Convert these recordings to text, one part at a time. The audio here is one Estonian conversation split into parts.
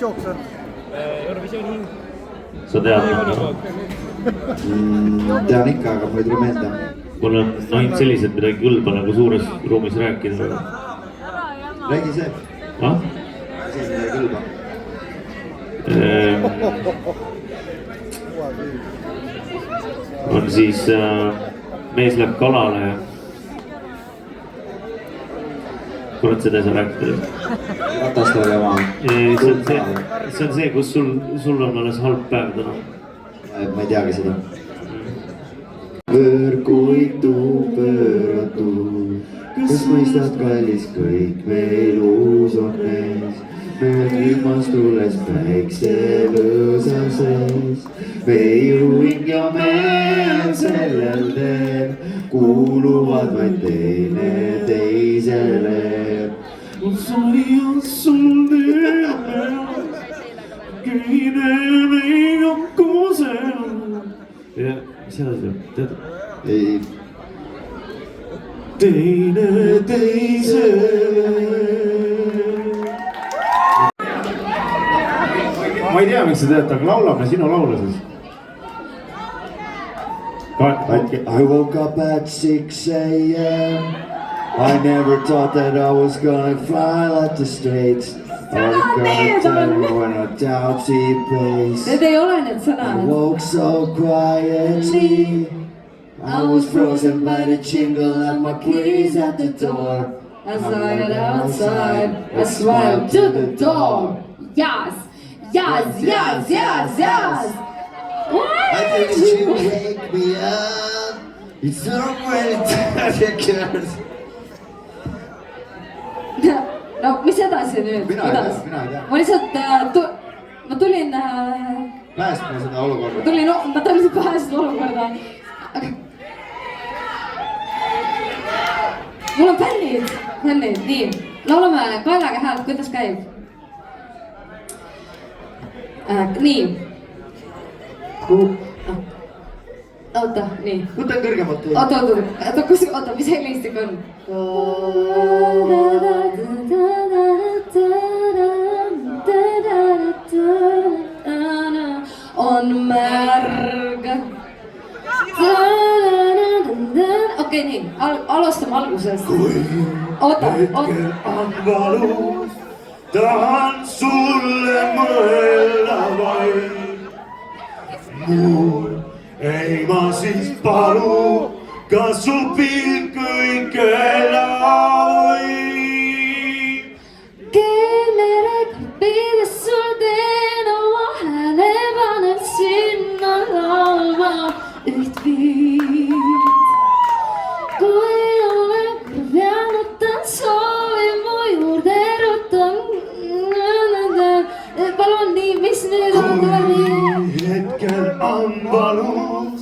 jookser? Eurovisiooni hing. Sa tead? Tean ikka, aga ma ei tule meelde. Mul on ainult sellised midagi kõlba nagu suures ruumis rääkida. Räägi see. Ah? See midagi kõlba. On siis mees läheb kalale ja kurat, seda ei saa rääkida. Ratast oli oma. See on see, kus sul on alles halb päev täna. Ma ei teagi seda. Võrguitu pööratu, kas mõistad kallis kõik meil uus on ees. Mööd ilmas tulles päikse lõõsa sees. Meie hing ja meil sellel teel kuuluvad vaid teine teisele. Sari on sul teeme, kõine meiga koose on. Ja, mis edasi on? Tead? Ei. Teine teisele. Ma ei tea, miks sa tead, aga laulame sinu laule siis. I woke up at 6 a.m. I never thought that I was gonna fly like the States. I was gonna tell me when I doubt see place. Need ei ole need I sõnad. woke so quietly. I was frozen by the jingle and my keys at the door. As I got outside, I smiled to the door. Yes, yes, yes, yes, yes. I think you wake me up. It's not really ridiculous. No mis edasi nüüd? Mina ei tea. Ma lihtsalt, ma tulin... Päästma seda olukorda. Ma tulin päästma olukorda. Mul on bännid, nii. Laulame kaelaga häält, kuidas käib? Nii. Oota, nii. Võta kõrgemalt. Oota, mis helistik on? On märg. Okei, nii, alustame algusest. Oota. On valus, tahan sulle mõelda vaid. Mul ei ma siis palu, kas su pilk kõike laoib. Keemerega pides sul teen oma hääle, panen sinna laulma üht viid. Kui olen kõrv jäänutan, soovin mu juurde rutan. Palun nii, mis nüüd on nii? Hetkel on valus,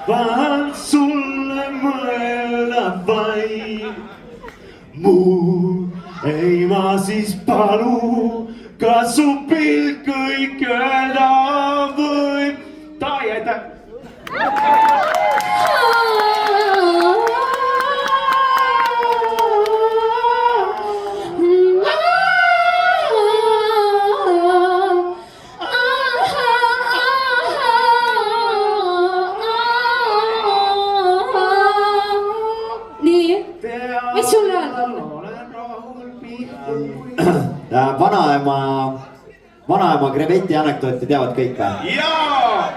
tahan sulle mõelda vaid. Mul ei ma siis palu, kas su pilk kõike laoib. Tai, aitäh! Mis sul öelda on? Vanaema kreveti anekdooti teavad kõik või? Jaa!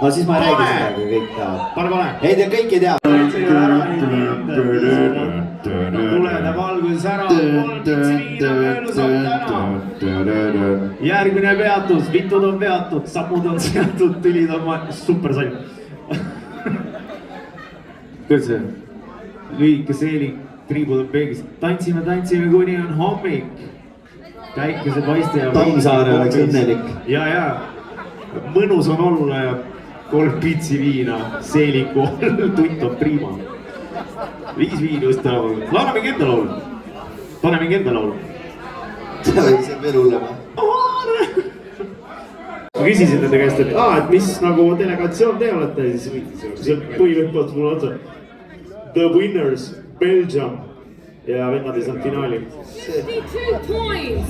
No siis ma ei räägi seda, kui kõik teavad. Pane. Ei, te kõik ei tea. Tulede valguses ära, järgmine peatus, vitud on peatud, sammud on seatud, tülid on super sain. Kuidas see? Lühike seelik, triibud on peegis. Tantsime, kuni on hommik. Päikese paiste ja... Tammsaare oleks õnnelik. Ja. Mõnus on olla ja 3 pitsi viina, seeliku all, tunt on prima. 5 viini just täna. Laula mingi enda laulu. Pane mingi enda laulu. See on veel hullema. Ma küsisin nende käest, et mis nagu delegatsioon te olete, siis põhimõtteliselt mulle otsa. The winners, Belgium ja vennad ei saanud finaali. 52 points!